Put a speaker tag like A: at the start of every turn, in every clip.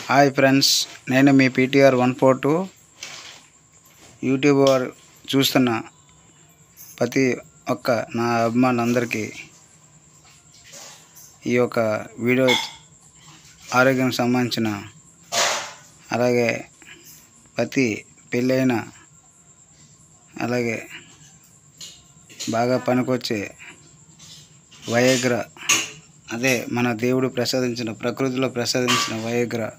A: Hi friends, నేను మీ PTR 142 YouTuber చూస్తున్న ప్రతి ఒక్క నా అభిమానులందరికీ ఈ యొక్క వీడియో ఆరోగ్యం సంబంధించిన అలాగే ప్రతి పెళ్ళైన అలాగే బాగా పనికొచ్చే వయాగ్రా, అదే మన దేవుడు ప్రసాదించిన ప్రకృతిలో ప్రసాదించిన వయాగ్రా,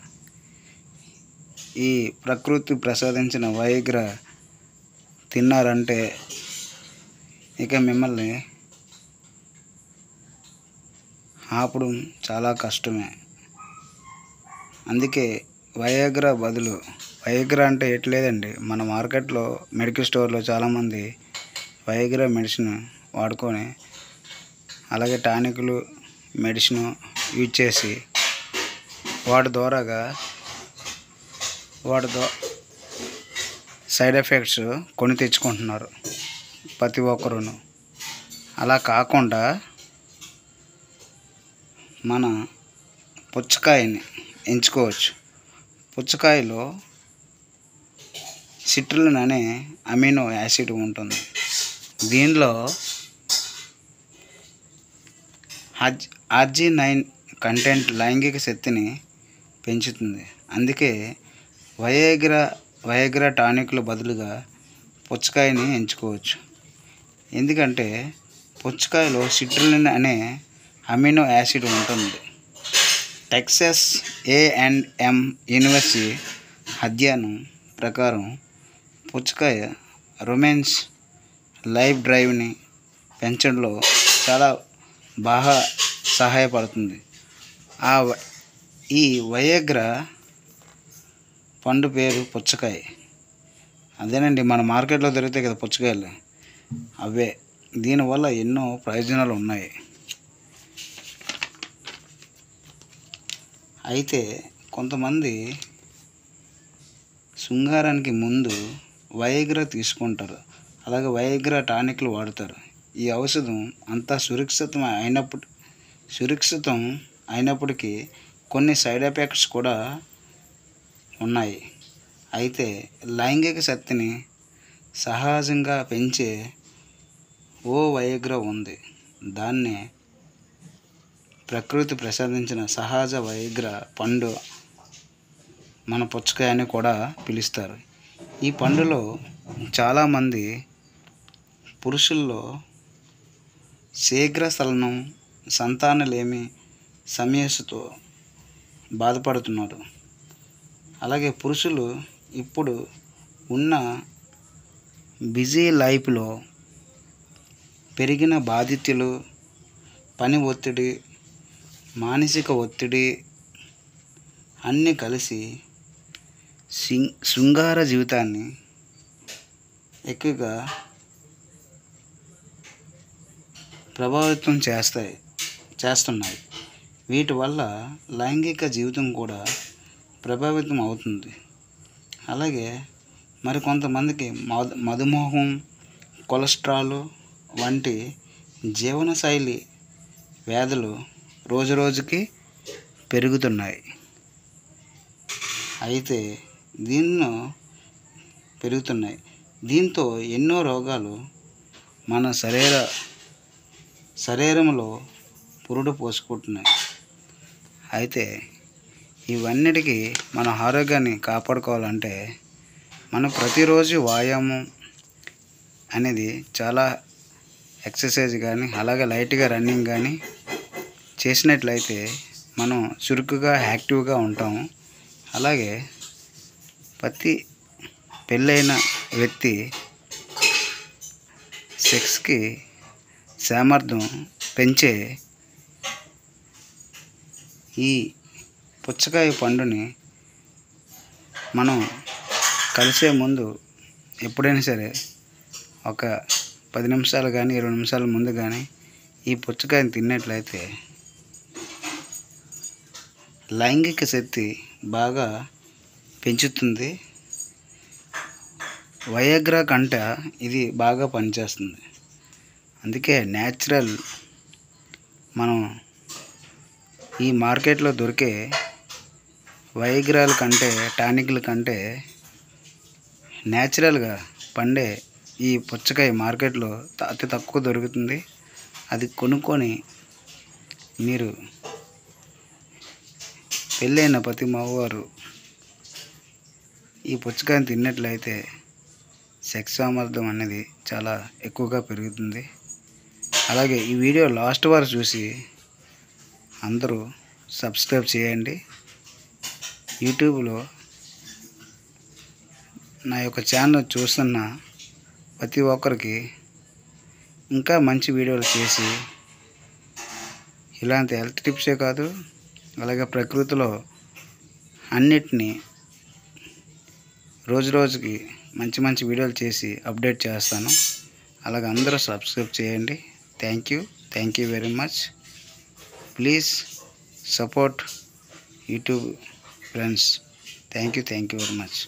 A: ఈ ప్రకృతి ప్రసాదించిన వయాగ్రా తిన్నారంటే ఇక మిమ్మల్ని ఆపడం చాలా కష్టమే. అందుకే వయాగ్రా బదులు, వయాగ్రా అంటే ఎట్లేదండి, మన మార్కెట్లో మెడికల్ స్టోర్లో చాలామంది వయాగ్రా మెడిసిన్ వాడుకొని అలాగే టానిక్లు మెడిసిన్ యూజ్ చేసి వాటి సైడ్ ఎఫెక్ట్స్ కొని తెచ్చుకుంటున్నారు ప్రతి ఒక్కరును. అలా కాకుండా మన పుచ్చకాయని ఎంచుకోవచ్చు. పుచ్చకాయలో సిట్రులిన్ అనే అమినో యాసిడ్ ఉంటుంది. దీనిలో ఆర్జినైన్ కంటెంట్ లైంగిక శక్తిని పెంచుతుంది. అందుకే వయాగ్రా టానిక్ల బదులుగా పుచ్చకాయని ఎంచుకోవచ్చు. ఎందుకంటే పుచ్చకాయలో సిట్రులిన్ అనే అమినో యాసిడ్ ఉంటుంది. టెక్సాస్ A&M యూనివర్సిటీ అధ్యయనం ప్రకారం పుచ్చకాయ రొమాన్స్ లైఫ్ డ్రైవ్ని పెంచడంలో చాలా బాగా సహాయపడుతుంది. ఈ వయాగ్రా పండు పేరు పుచ్చకాయ. అదేనండి, మన మార్కెట్లో దొరుకుతాయి కదా పుచ్చకాయలు, అవే. దీనివల్ల ఎన్నో ప్రయోజనాలు ఉన్నాయి. అయితే కొంతమంది శృంగారానికి ముందు వయాగ్రా తీసుకుంటారు, అలాగే వయాగ్రా టానిక్లు వాడతారు. ఈ ఔషధం అంతా సురక్షితం అయినప్పటికీ కొన్ని సైడ్ ఎఫెక్ట్స్ కూడా ఉన్నాయి. అయితే లైంగిక శక్తిని సహజంగా పెంచే వయాగ్రా ఉంది. దాన్నే ప్రకృతి ప్రసాదించిన సహజ వయాగ్రా పండు మన పుచ్చకాయ అని కూడా పిలుస్తారు. ఈ పండులో చాలామంది పురుషుల్లో శీఘ్రస్ఖలనం, సంతానలేమి సమస్యతో బాధపడుతున్నారు. అలాగే పురుషులు ఇప్పుడు ఉన్న బిజీ లైఫ్లో పెరిగిన బాధ్యతలు, పని ఒత్తిడి, మానసిక ఒత్తిడి అన్నీ కలిసి శృంగార జీవితాన్ని ఎక్కువగా ప్రభావితం చేస్తున్నాయి. వీటి వల్ల లైంగిక జీవితం కూడా ప్రభావితం అవుతుంది. అలాగే మరికొంతమందికి మధుమేహం, కొలెస్ట్రాల్ వంటి జీవనశైలి వ్యాధులు రోజురోజుకి పెరుగుతున్నాయి. దీంతో ఎన్నో రోగాలు మన శరీరంలో పురుడు పోసుకుంటున్నాయి. అయితే ఇవన్నిటికీ మన ఆరోగ్యాన్ని కాపాడుకోవాలంటే మనం ప్రతిరోజు వ్యాయామం అనేది, చాలా ఎక్సర్సైజ్ కానీ అలాగే లైట్గా రన్నింగ్ కానీ చేసినట్లయితే మనం చురుకుగా యాక్టివ్గా ఉంటాము. అలాగే ప్రతి పెళ్ళైన వ్యక్తి సెక్స్కి సామర్థ్యం పెంచే ఈ పుచ్చకాయ పండుని మనం కలిసే ముందు ఎప్పుడైనా సరే ఒక 10 నిమిషాలు కానీ 20 నిమిషాల ముందు కానీ ఈ పుచ్చకాయని తిన్నట్లయితే లైంగిక శక్తి బాగా పెంచుతుంది. వయాగ్రా కంటే ఇది బాగా పనిచేస్తుంది. అందుకే న్యాచురల్ మనం ఈ మార్కెట్లో దొరికే వైగ్రాల కంటే టానిక్ల కంటే న్యాచురల్గా పండే ఈ పుచ్చకాయ మార్కెట్లో అతి తక్కువ దొరుకుతుంది. అది కొనుక్కొని మీరు పెళ్ళైన ప్రతి మగవారు ఈ పుచ్చకాయని తిన్నట్లయితే సెక్స్ సామర్థ్యం అనేది చాలా ఎక్కువగా పెరుగుతుంది. అలాగే ఈ వీడియో లాస్ట్ వరకు చూసి అందరూ సబ్స్క్రైబ్ చేయండి. యూట్యూబ్లో నా యొక్క ఛానల్ చూస్తున్న ప్రతి ఒక్కరికి ఇంకా మంచి వీడియోలు చేసి ఇలాంటి హెల్త్ టిప్సే కాదు, అలాగే ప్రకృతిలో అన్నిటినీ రోజు రోజుకి మంచి మంచి వీడియోలు చేసి అప్డేట్ చేస్తాను. అలాగే అందరూ సబ్స్క్రైబ్ చేయండి. Thank you very much. Please support YouTube friends. Thank you very much.